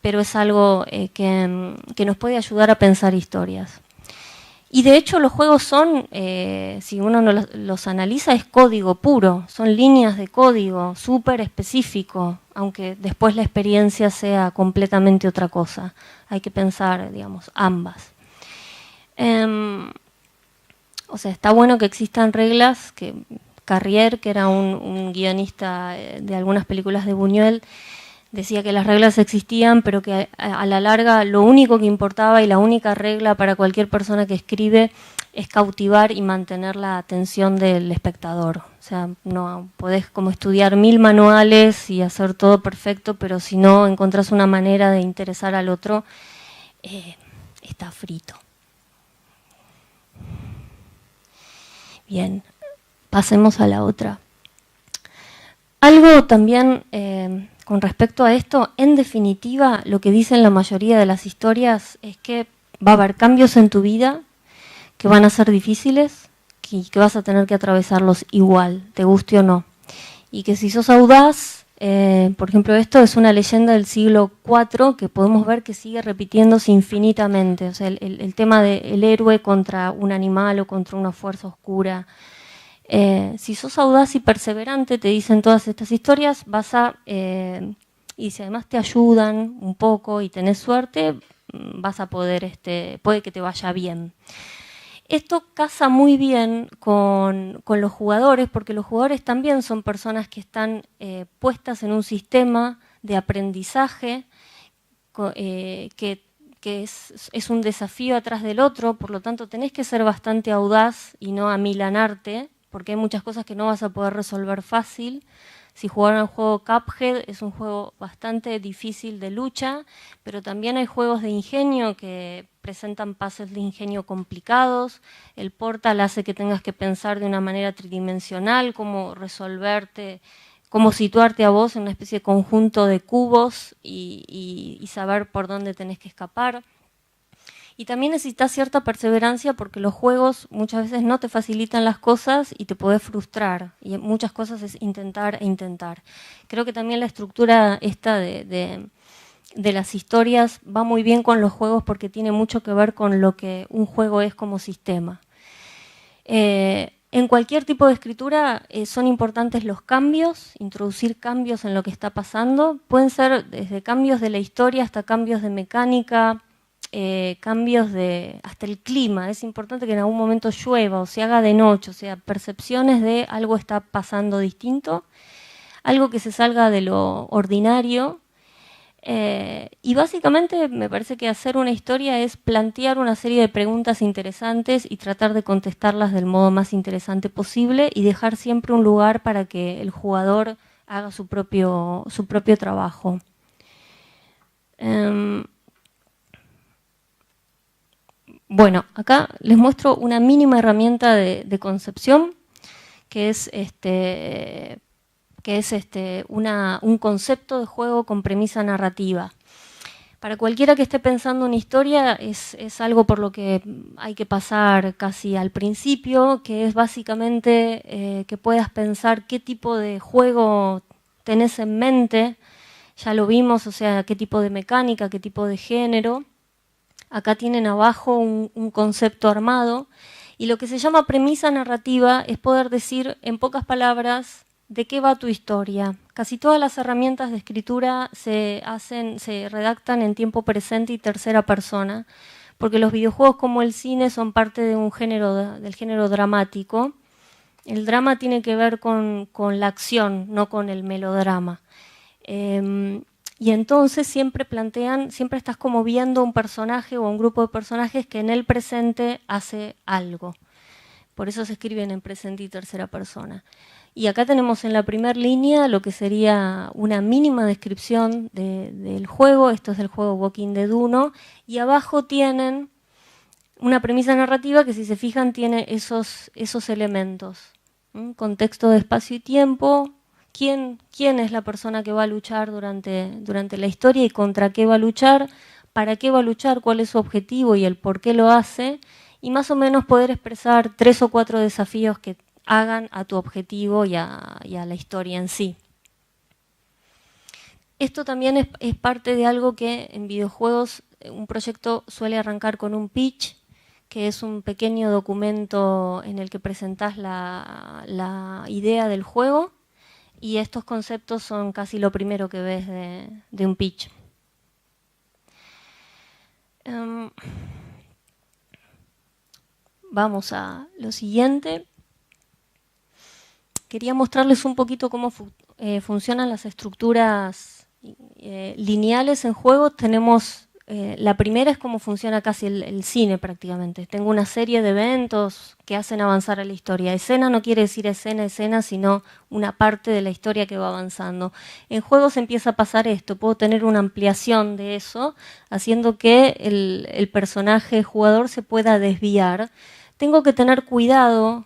pero es algo que nos puede ayudar a pensar historias. Y de hecho los juegos son, si uno los analiza, es código puro, son líneas de código súper específico, aunque después la experiencia sea completamente otra cosa. Hay que pensar, digamos, ambas. O sea, está bueno que existan reglas, que Carrier, que era un guionista de algunas películas de Buñuel, decía que las reglas existían, pero que a la larga lo único que importaba y la única regla para cualquier persona que escribe es cautivar y mantener la atención del espectador. O sea, no podés como estudiar 1000 manuales y hacer todo perfecto, pero si no encontrás una manera de interesar al otro, está frito. Bien, pasemos a la otra. Algo también con respecto a esto, en definitiva, lo que dicen la mayoría de las historias es que va a haber cambios en tu vida que van a ser difíciles y que vas a tener que atravesarlos igual, te guste o no. Y que si sos audaz, por ejemplo, esto es una leyenda del siglo IV que podemos ver que sigue repitiéndose infinitamente. O sea, el tema del héroe contra un animal o contra una fuerza oscura. Si sos audaz y perseverante, te dicen todas estas historias, y si además te ayudan un poco y tenés suerte, vas a poder, puede que te vaya bien. Esto casa muy bien con los jugadores, porque los jugadores también son personas que están puestas en un sistema de aprendizaje que es un desafío atrás del otro, por lo tanto tenés que ser bastante audaz y no amilanarte, porque hay muchas cosas que no vas a poder resolver fácil. Si jugaron el juego Cuphead, es un juego bastante difícil de lucha, pero también hay juegos de ingenio que presentan puzzles de ingenio complicados. El Portal hace que tengas que pensar de una manera tridimensional, cómo resolverte, cómo situarte a vos en una especie de conjunto de cubos y saber por dónde tenés que escapar. Y también necesitas cierta perseverancia porque los juegos muchas veces no te facilitan las cosas y te podés frustrar. Y muchas cosas es intentar e intentar. Creo que también la estructura esta de las historias va muy bien con los juegos porque tiene mucho que ver con lo que un juego es como sistema. En cualquier tipo de escritura son importantes los cambios, introducir cambios en lo que está pasando. Pueden ser desde cambios de la historia hasta cambios de mecánica, cambios de hasta el clima. Es importante que en algún momento llueva o se haga de noche, o sea, percepciones de algo está pasando distinto, algo que se salga de lo ordinario. Y básicamente me parece que hacer una historia es plantear una serie de preguntas interesantes y tratar de contestarlas del modo más interesante posible y dejar siempre un lugar para que el jugador haga su propio trabajo. Bueno, acá les muestro una mínima herramienta de concepción que es un concepto de juego con premisa narrativa. Para cualquiera que esté pensando una historia es algo por lo que hay que pasar casi al principio, que es básicamente que puedas pensar qué tipo de juego tenés en mente. Ya lo vimos, o sea, qué tipo de mecánica, qué tipo de género. Acá tienen abajo un concepto armado. Y lo que se llama premisa narrativa es poder decir en pocas palabras de qué va tu historia. Casi todas las herramientas de escritura se redactan en tiempo presente y tercera persona, porque los videojuegos como el cine son parte de del género dramático. El drama tiene que ver con la acción, no con el melodrama. Y entonces siempre estás como viendo un personaje o un grupo de personajes que en el presente hace algo. Por eso se escriben en presente y tercera persona. Y acá tenemos en la primera línea lo que sería una mínima descripción del juego. Esto es del juego Walking Dead 1. Y abajo tienen una premisa narrativa que, si se fijan, tiene esos elementos. Contexto de espacio y tiempo. ¿Quién es la persona que va a luchar durante la historia y contra qué va a luchar? ¿Para qué va a luchar? ¿Cuál es su objetivo y el por qué lo hace? Y más o menos poder expresar 3 o 4 desafíos que hagan a tu objetivo y a la historia en sí. Esto también es parte de algo que en videojuegos un proyecto suele arrancar con un pitch, que es un pequeño documento en el que presentás la idea del juego, y estos conceptos son casi lo primero que ves de un pitch. Vamos a lo siguiente. Quería mostrarles un poquito cómo funcionan las estructuras lineales en juegos. Tenemos la primera es cómo funciona casi el cine prácticamente. Tengo una serie de eventos que hacen avanzar a la historia. Escena no quiere decir escena, sino una parte de la historia que va avanzando. En juegos empieza a pasar esto. Puedo tener una ampliación de eso, haciendo que el personaje jugador se pueda desviar. Tengo que tener cuidado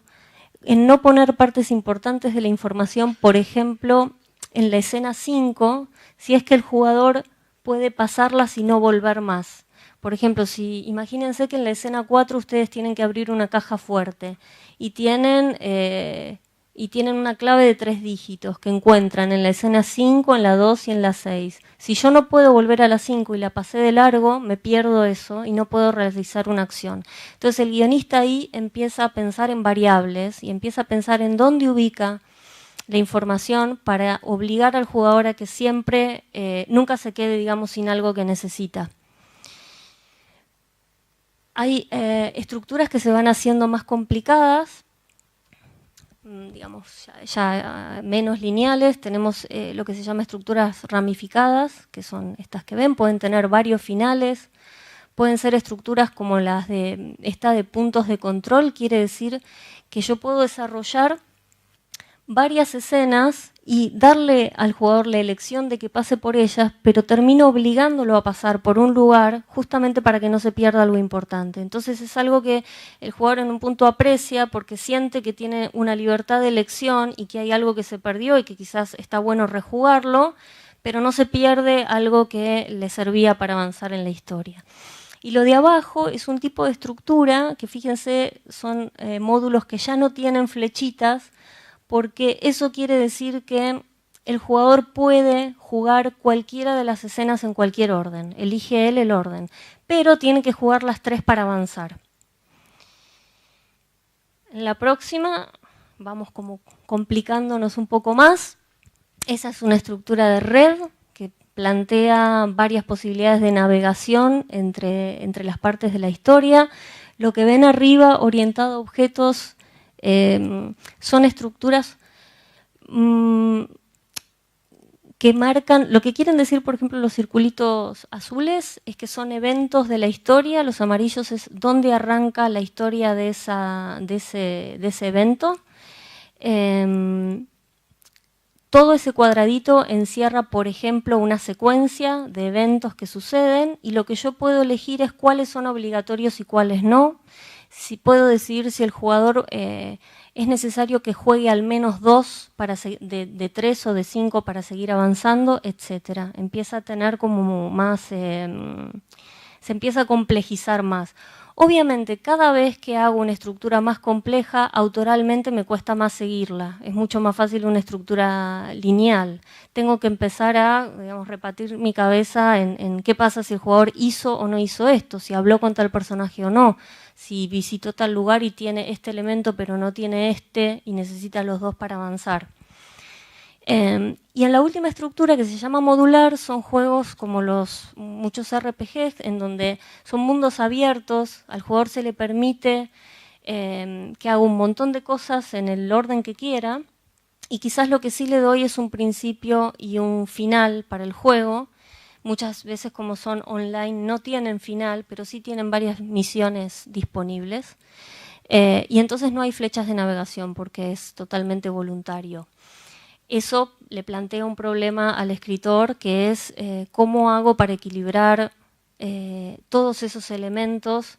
en no poner partes importantes de la información, por ejemplo, en la escena 5, si es que el jugador puede pasarlas y no volver más. Por ejemplo, imagínense que en la escena 4 ustedes tienen que abrir una caja fuerte y tienen una clave de 3 dígitos que encuentran en la escena 5, en la 2 y en la 6. Si yo no puedo volver a la 5 y la pasé de largo, me pierdo eso y no puedo realizar una acción. Entonces el guionista ahí empieza a pensar en variables y empieza a pensar en dónde ubica la información para obligar al jugador a que siempre, nunca se quede, digamos, sin algo que necesita. Hay estructuras que se van haciendo más complicadas, digamos, ya menos lineales. Tenemos lo que se llama estructuras ramificadas, que son estas que ven, pueden tener varios finales. Pueden ser estructuras como las de puntos de control, quiere decir que yo puedo desarrollar varias escenas y darle al jugador la elección de que pase por ellas, pero termino obligándolo a pasar por un lugar justamente para que no se pierda algo importante. Entonces es algo que el jugador en un punto aprecia porque siente que tiene una libertad de elección y que hay algo que se perdió y que quizás está bueno rejugarlo, pero no se pierde algo que le servía para avanzar en la historia. Y lo de abajo es un tipo de estructura que, fíjense, son módulos que ya no tienen flechitas, porque eso quiere decir que el jugador puede jugar cualquiera de las escenas en cualquier orden, elige él el orden, pero tiene que jugar las 3 para avanzar. En la próxima vamos como complicándonos un poco más. Esa es una estructura de red que plantea varias posibilidades de navegación entre las partes de la historia. Lo que ven arriba, orientado a objetos, son estructuras que marcan, lo que quieren decir, por ejemplo, los circulitos azules, es que son eventos de la historia, los amarillos es dónde arranca la historia de ese evento. Todo ese cuadradito encierra, por ejemplo, una secuencia de eventos que suceden y lo que yo puedo elegir es cuáles son obligatorios y cuáles no. Si puedo decidir si el jugador es necesario que juegue al menos 2 de 3 o de 5 para seguir avanzando, etc. Empieza a tener como más, se empieza a complejizar más. Obviamente, cada vez que hago una estructura más compleja, autoralmente me cuesta más seguirla. Es mucho más fácil una estructura lineal. Tengo que empezar a, digamos, repartir mi cabeza en qué pasa si el jugador hizo o no hizo esto, si habló con tal personaje o no, si visitó tal lugar y tiene este elemento pero no tiene este y necesita los dos para avanzar. Y en la última estructura, que se llama modular, son juegos como muchos RPGs, en donde son mundos abiertos, al jugador se le permite que haga un montón de cosas en el orden que quiera, y quizás lo que sí le doy es un principio y un final para el juego. Muchas veces, como son online, no tienen final, pero sí tienen varias misiones disponibles. Y entonces no hay flechas de navegación porque es totalmente voluntario. Eso le plantea un problema al escritor, que es cómo hago para equilibrar todos esos elementos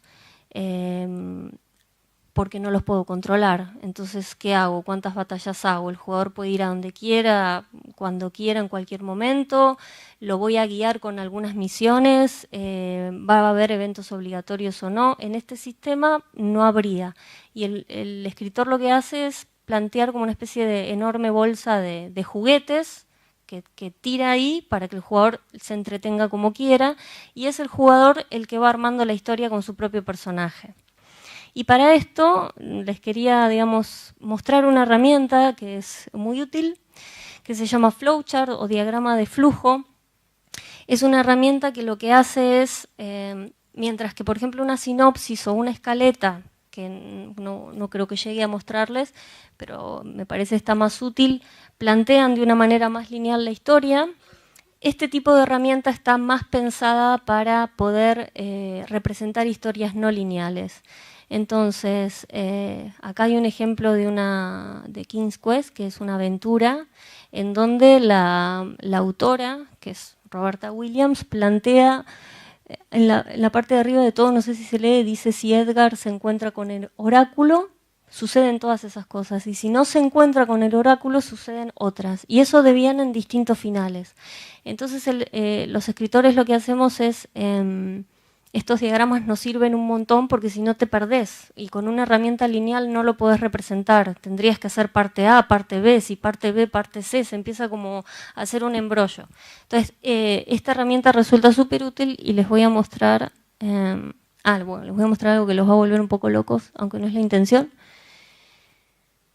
porque no los puedo controlar. Entonces, ¿qué hago? ¿Cuántas batallas hago? El jugador puede ir a donde quiera, cuando quiera, en cualquier momento. Lo voy a guiar con algunas misiones. ¿Va a haber eventos obligatorios o no? En este sistema no habría. Y el escritor lo que hace es plantear como una especie de enorme bolsa de juguetes que tira ahí para que el jugador se entretenga como quiera, y es el jugador el que va armando la historia con su propio personaje. Y para esto les quería, digamos, mostrar una herramienta que es muy útil, que se llama flowchart o diagrama de flujo. Es una herramienta que lo que hace es, mientras que, por ejemplo, una sinopsis o una escaleta, que no creo que llegue a mostrarles, pero me parece está más útil, plantean de una manera más lineal la historia. Este tipo de herramienta está más pensada para poder representar historias no lineales. Entonces, acá hay un ejemplo de King's Quest, que es una aventura, en donde la autora, que es Roberta Williams, plantea en la parte de arriba de todo, no sé si se lee, dice si Edgar se encuentra con el oráculo, suceden todas esas cosas, y si no se encuentra con el oráculo, suceden otras, y eso deviene en distintos finales. Entonces los escritores lo que hacemos es, estos diagramas nos sirven un montón porque si no te perdés, y con una herramienta lineal no lo podés representar, tendrías que hacer parte A, parte B, si parte B, parte C, se empieza como a hacer un embrollo. Entonces, esta herramienta resulta súper útil y les voy a mostrar, bueno, les voy a mostrar algo que los va a volver un poco locos, aunque no es la intención.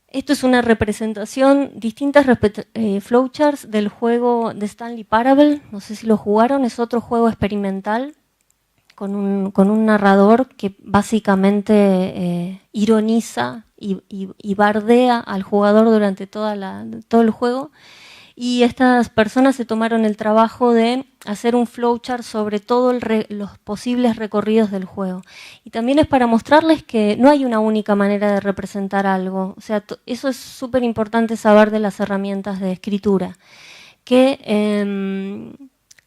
Esto es una representación, distintas flowcharts del juego de Stanley Parable, no sé si lo jugaron, es otro juego experimental con un narrador que básicamente ironiza y bardea al jugador durante todo el juego. Y estas personas se tomaron el trabajo de hacer un flowchart sobre todos los posibles recorridos del juego. Y también es para mostrarles que no hay una única manera de representar algo. O sea, eso es súper importante saber de las herramientas de escritura, que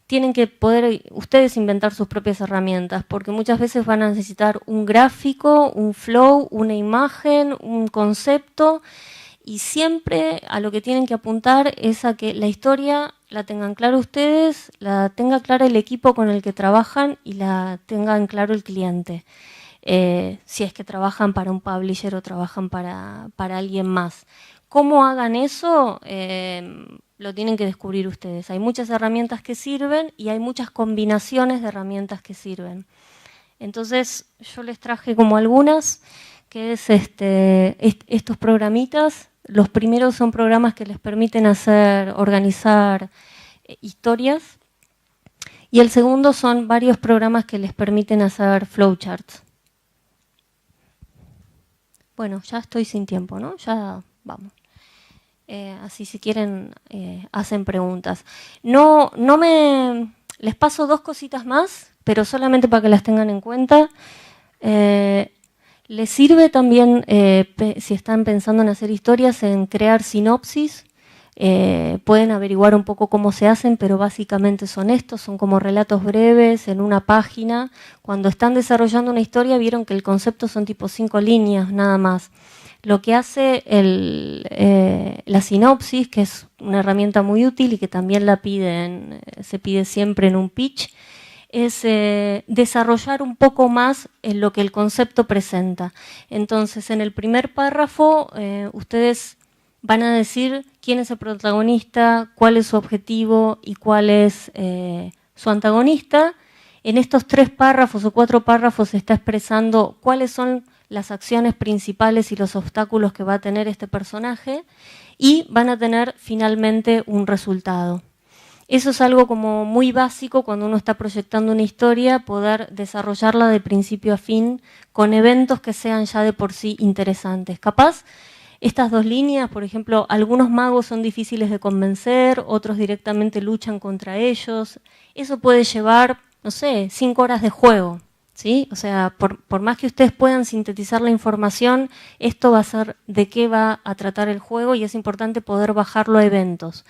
tienen que poder ustedes inventar sus propias herramientas, porque muchas veces van a necesitar un gráfico, un flow, una imagen, un concepto, y siempre a lo que tienen que apuntar es a que la historia la tengan clara ustedes, la tenga clara el equipo con el que trabajan y la tengan claro el cliente. Si es que trabajan para un publisher o trabajan para alguien más. ¿Cómo hagan eso? Lo tienen que descubrir ustedes. Hay muchas herramientas que sirven y hay muchas combinaciones de herramientas que sirven. Entonces, yo les traje como algunas, que es estos programitas. Los primeros son programas que les permiten organizar historias. Y el segundo son varios programas que les permiten hacer flowcharts. Bueno, ya estoy sin tiempo, ¿no? Ya vamos. Así si quieren hacen preguntas. Les paso 2 cositas más, pero solamente para que las tengan en cuenta. Les sirve también, si están pensando en hacer historias, en crear sinopsis. Pueden averiguar un poco cómo se hacen, pero básicamente son estos, son como relatos breves en una página. Cuando están desarrollando una historia vieron que el concepto son tipo 5 líneas nada más. Lo que hace la sinopsis, que es una herramienta muy útil y que también se pide siempre en un pitch, es desarrollar un poco más en lo que el concepto presenta. Entonces, en el primer párrafo, ustedes van a decir quién es el protagonista, cuál es su objetivo y cuál es su antagonista. En estos 3 párrafos o 4 párrafos se está expresando cuáles son las acciones principales y los obstáculos que va a tener este personaje y van a tener finalmente un resultado. Eso es algo como muy básico cuando uno está proyectando una historia, poder desarrollarla de principio a fin con eventos que sean ya de por sí interesantes. Capaz estas 2 líneas, por ejemplo, algunos magos son difíciles de convencer, otros directamente luchan contra ellos. Eso puede llevar, no sé, 5 horas de juego, ¿sí? O sea, por más que ustedes puedan sintetizar la información, esto va a ser de qué va a tratar el juego y es importante poder bajarlo a eventos.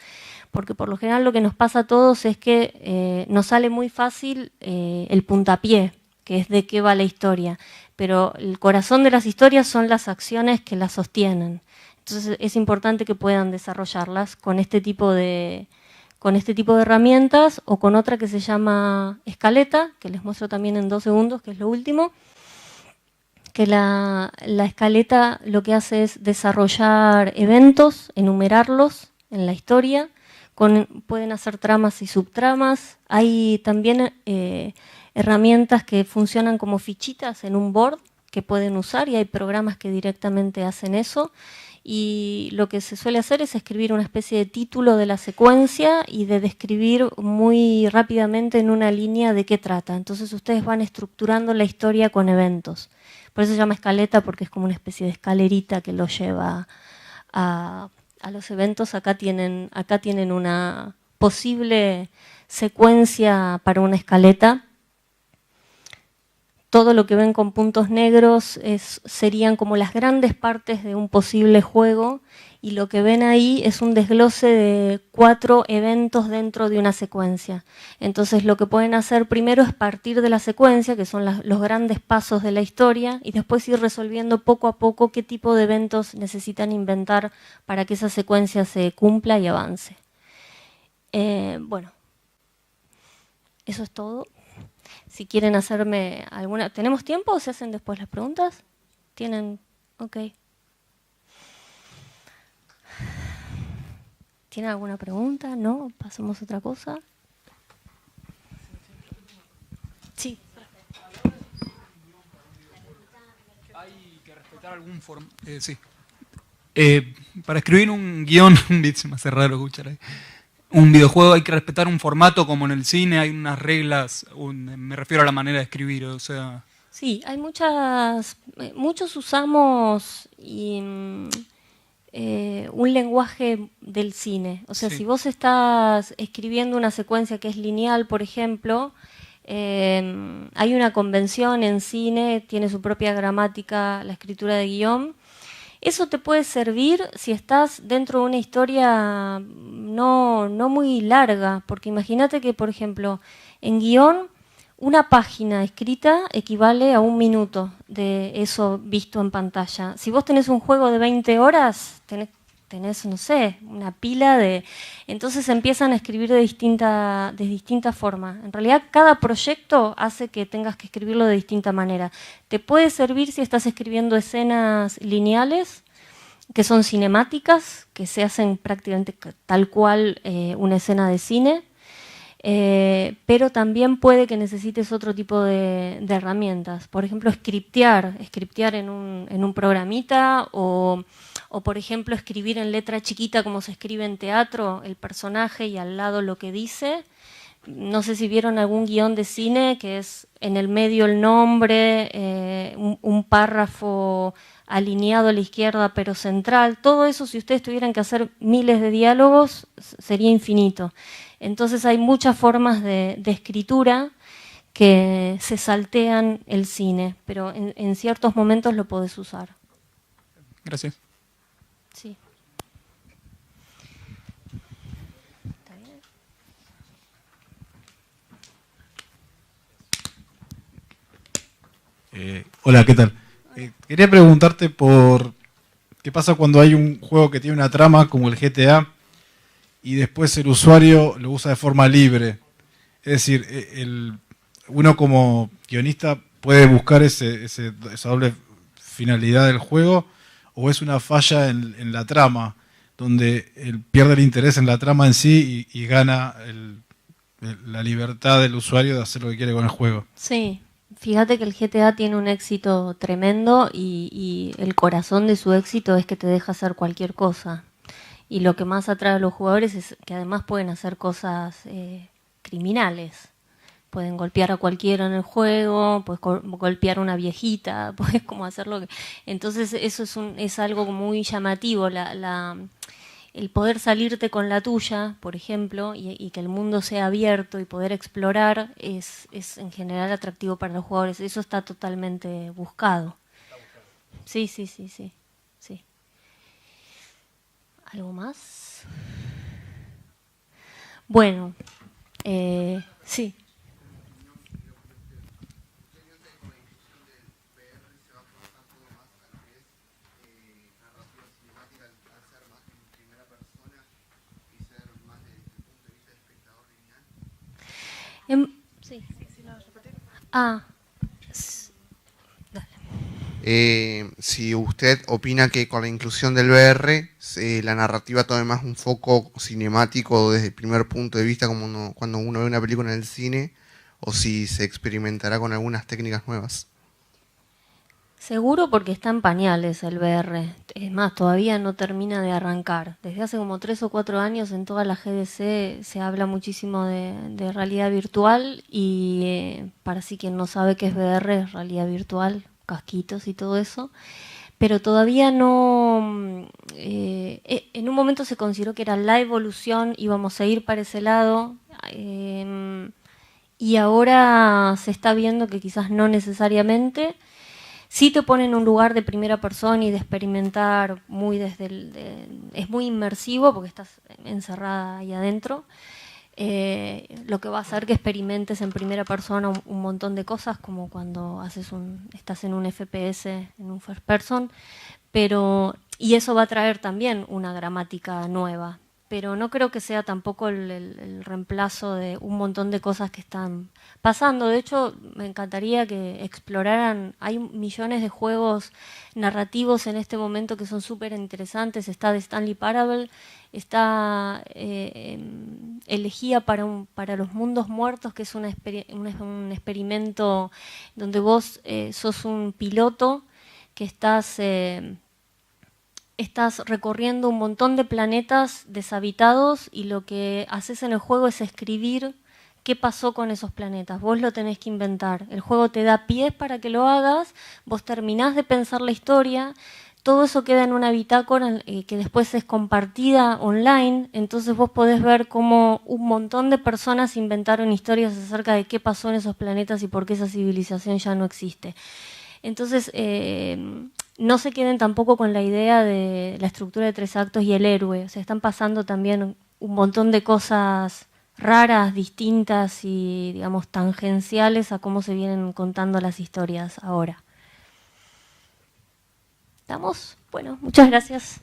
Porque por lo general lo que nos pasa a todos es que nos sale muy fácil el puntapié, que es de qué va la historia. Pero el corazón de las historias son las acciones que las sostienen. Entonces es importante que puedan desarrollarlas con este tipo de herramientas o con otra que se llama escaleta, que les muestro también en 2 segundos, que es lo último. Que la escaleta lo que hace es desarrollar eventos, enumerarlos en la historia. Pueden hacer tramas y subtramas. Hay también herramientas que funcionan como fichitas en un board que pueden usar y hay programas que directamente hacen eso. Y lo que se suele hacer es escribir una especie de título de la secuencia y de describir muy rápidamente en una línea de qué trata. Entonces ustedes van estructurando la historia con eventos. Por eso se llama escaleta, porque es como una especie de escalerita que lo lleva a los eventos. Acá tienen una posible secuencia para una escaleta. Todo lo que ven con puntos negros serían como las grandes partes de un posible juego y lo que ven ahí es un desglose de 4 eventos dentro de una secuencia. Entonces lo que pueden hacer primero es partir de la secuencia, que son los grandes pasos de la historia, y después ir resolviendo poco a poco qué tipo de eventos necesitan inventar para que esa secuencia se cumpla y avance. Bueno, eso es todo. Si quieren hacerme alguna... ¿Tenemos tiempo o se hacen después las preguntas? ¿Tienen? Ok. ¿Tienen alguna pregunta? ¿No? ¿Pasamos a otra cosa? Sí. Hay que respetar algún formato. Sí. Para escribir un guión, se me hace raro escuchar ahí. Un videojuego hay que respetar un formato como en el cine, hay unas reglas, me refiero a la manera de escribir, o sea... Sí, hay muchos usamos un lenguaje del cine. O sea, Sí. si vos estás escribiendo una secuencia que es lineal, por ejemplo, hay una convención en cine, tiene su propia gramática, la escritura de guión. Eso te puede servir si estás dentro de una historia no muy larga, porque imagínate que, por ejemplo, en guión, una página escrita equivale a 1 minuto de eso visto en pantalla. Si vos tenés un juego de 20 horas, tenés, no sé, una pila de... Entonces empiezan a escribir de distinta forma. En realidad, cada proyecto hace que tengas que escribirlo de distinta manera. Te puede servir si estás escribiendo escenas lineales, que son cinemáticas, que se hacen prácticamente tal cual una escena de cine, pero también puede que necesites otro tipo de herramientas. Por ejemplo, scriptear en un programita o, por ejemplo, escribir en letra chiquita como se escribe en teatro el personaje y al lado lo que dice. no sé si vieron algún guión de cine que es en el medio el nombre, un párrafo alineado a la izquierda pero central. Todo eso, si ustedes tuvieran que hacer miles de diálogos, sería infinito. Entonces hay muchas formas de escritura que se saltean el cine, pero en ciertos momentos lo podés usar. Gracias. Sí. ¿Está bien? Hola, ¿qué tal? Quería preguntarte por qué pasa cuando hay un juego que tiene una trama como el GTA y después el usuario lo usa de forma libre. Es decir, uno como guionista puede buscar esa doble finalidad del juego, o es una falla en la trama, donde él pierde el interés en la trama en sí y gana la libertad del usuario de hacer lo que quiere con el juego. Sí, fíjate que el GTA tiene un éxito tremendo y el corazón de su éxito es que te deja hacer cualquier cosa. Y lo que más atrae a los jugadores es que además pueden hacer cosas criminales. Pueden golpear a cualquiera en el juego, puedes golpear a una viejita, puedes como hacerlo. Entonces eso es algo muy llamativo, el poder salirte con la tuya, por ejemplo, y que el mundo sea abierto y poder explorar es en general atractivo para los jugadores. Eso está totalmente buscado. Sí. ¿Algo más? Bueno, sí. Sí. Ah, si usted opina que con la inclusión del VR la narrativa tome más un foco cinemático desde el primer punto de vista como cuando uno ve una película en el cine, o si se experimentará con algunas técnicas nuevas. seguro porque está en pañales el VR. Es más, todavía no termina de arrancar. Desde hace como 3 o 4 años en toda la GDC se habla muchísimo de realidad virtual y para si quien no sabe qué es VR, es realidad virtual, casquitos y todo eso. Pero todavía no... en un momento se consideró que era la evolución, íbamos a ir para ese lado. Y ahora se está viendo que quizás no necesariamente. Sí te pone en un lugar de primera persona y de experimentar muy es muy inmersivo porque estás encerrada ahí adentro. Lo que va a hacer que experimentes en primera persona un montón de cosas, como cuando estás en un FPS, en un first person, y eso va a traer también una gramática nueva. Pero no creo que sea tampoco el reemplazo de un montón de cosas que están pasando. De hecho, me encantaría que exploraran. Hay millones de juegos narrativos en este momento que son súper interesantes. Está The Stanley Parable, está Elegía para los Mundos Muertos, que es un experimento donde vos sos un piloto que estás recorriendo un montón de planetas deshabitados y lo que haces en el juego es escribir qué pasó con esos planetas. Vos lo tenés que inventar. El juego te da pies para que lo hagas, vos terminás de pensar la historia, todo eso queda en una bitácora que después es compartida online, entonces vos podés ver cómo un montón de personas inventaron historias acerca de qué pasó en esos planetas y por qué esa civilización ya no existe. Entonces, no se queden tampoco con la idea de la estructura de 3 actos y el héroe. O sea, están pasando también un montón de cosas raras, distintas y, digamos, tangenciales a cómo se vienen contando las historias ahora. ¿Estamos? Bueno, muchas gracias.